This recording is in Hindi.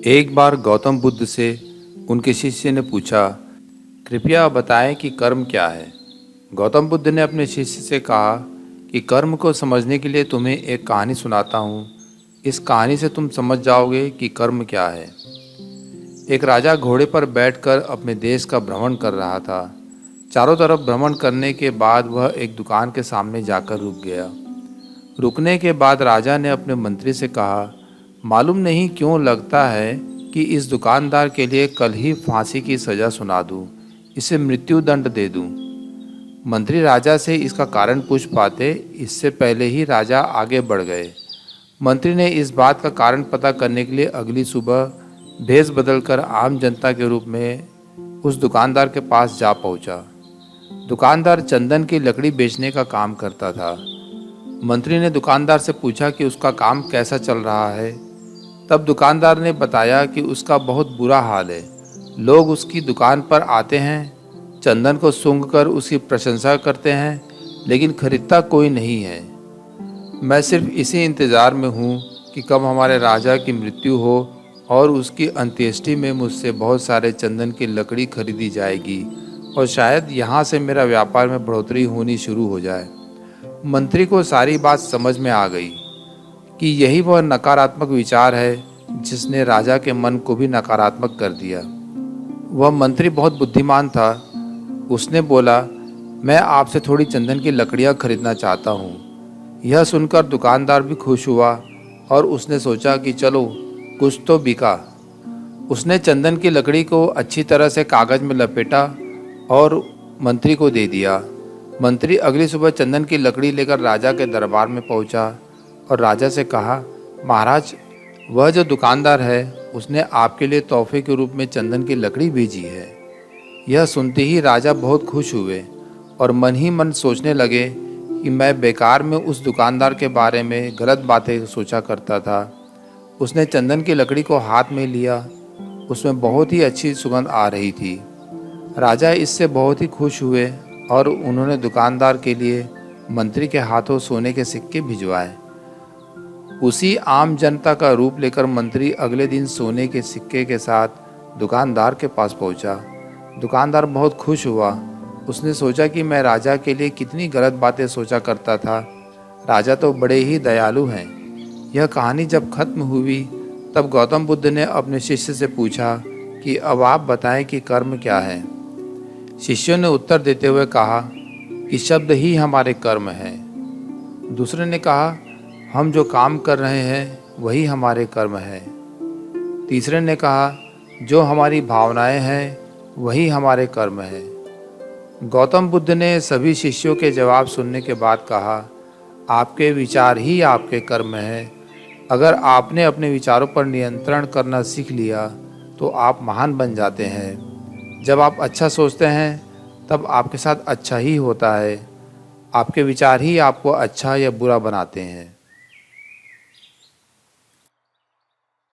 एक बार गौतम बुद्ध से उनके शिष्य ने पूछा, कृपया बताएं कि कर्म क्या है। गौतम बुद्ध ने अपने शिष्य से कहा कि कर्म को समझने के लिए तुम्हें एक कहानी सुनाता हूँ। इस कहानी से तुम समझ जाओगे कि कर्म क्या है। एक राजा घोड़े पर बैठकर अपने देश का भ्रमण कर रहा था। चारों तरफ भ्रमण करने के बाद वह एक दुकान के सामने जाकर रुक गया। रुकने के बाद राजा ने अपने मंत्री से कहा, मालूम नहीं क्यों लगता है कि इस दुकानदार के लिए कल ही फांसी की सज़ा सुना दूं, इसे मृत्यु दंड दे दूं। मंत्री राजा से इसका कारण पूछ पाते इससे पहले ही राजा आगे बढ़ गए। मंत्री ने इस बात का कारण पता करने के लिए अगली सुबह भेष बदलकर आम जनता के रूप में उस दुकानदार के पास जा पहुंचा। दुकानदार चंदन की लकड़ी बेचने का काम करता था। मंत्री ने दुकानदार से पूछा कि उसका काम कैसा चल रहा है। तब दुकानदार ने बताया कि उसका बहुत बुरा हाल है। लोग उसकी दुकान पर आते हैं, चंदन को सूंघकर उसकी प्रशंसा करते हैं, लेकिन खरीदता कोई नहीं है। मैं सिर्फ इसी इंतज़ार में हूँ कि कब हमारे राजा की मृत्यु हो और उसकी अंत्येष्टि में मुझसे बहुत सारे चंदन की लकड़ी खरीदी जाएगी और शायद यहाँ से मेरा व्यापार में बढ़ोतरी होनी शुरू हो जाए। मंत्री को सारी बात समझ में आ गई कि यही वह नकारात्मक विचार है जिसने राजा के मन को भी नकारात्मक कर दिया। वह मंत्री बहुत बुद्धिमान था। उसने बोला, मैं आपसे थोड़ी चंदन की लकड़ियाँ खरीदना चाहता हूँ। यह सुनकर दुकानदार भी खुश हुआ और उसने सोचा कि चलो कुछ तो बिका। उसने चंदन की लकड़ी को अच्छी तरह से कागज़ में लपेटा और मंत्री को दे दिया। मंत्री अगली सुबह चंदन की लकड़ी लेकर राजा के दरबार में पहुंचा और राजा से कहा, महाराज, वह जो दुकानदार है उसने आपके लिए तोहफे के रूप में चंदन की लकड़ी भेजी है। यह सुनते ही राजा बहुत खुश हुए और मन ही मन सोचने लगे कि मैं बेकार में उस दुकानदार के बारे में गलत बातें सोचा करता था। उसने चंदन की लकड़ी को हाथ में लिया। उसमें बहुत ही अच्छी सुगंध आ रही थी। राजा इससे बहुत ही खुश हुए और उन्होंने दुकानदार के लिए मंत्री के हाथों सोने के सिक्के भिजवाए। उसी आम जनता का रूप लेकर मंत्री अगले दिन सोने के सिक्के के साथ दुकानदार के पास पहुंचा। दुकानदार बहुत खुश हुआ। उसने सोचा कि मैं राजा के लिए कितनी गलत बातें सोचा करता था। राजा तो बड़े ही दयालु हैं। यह कहानी जब खत्म हुई तब गौतम बुद्ध ने अपने शिष्य से पूछा कि अब आप बताएं कि कर्म क्या है। शिष्यों ने उत्तर देते हुए कहा कि शब्द ही हमारे कर्म हैं। दूसरे ने कहा, हम जो काम कर रहे हैं वही हमारे कर्म हैं। तीसरे ने कहा, जो हमारी भावनाएं हैं वही हमारे कर्म हैं। गौतम बुद्ध ने सभी शिष्यों के जवाब सुनने के बाद कहा, आपके विचार ही आपके कर्म हैं। अगर आपने अपने विचारों पर नियंत्रण करना सीख लिया तो आप महान बन जाते हैं। जब आप अच्छा सोचते हैं तब आपके साथ अच्छा ही होता है। आपके विचार ही आपको अच्छा या बुरा बनाते हैं।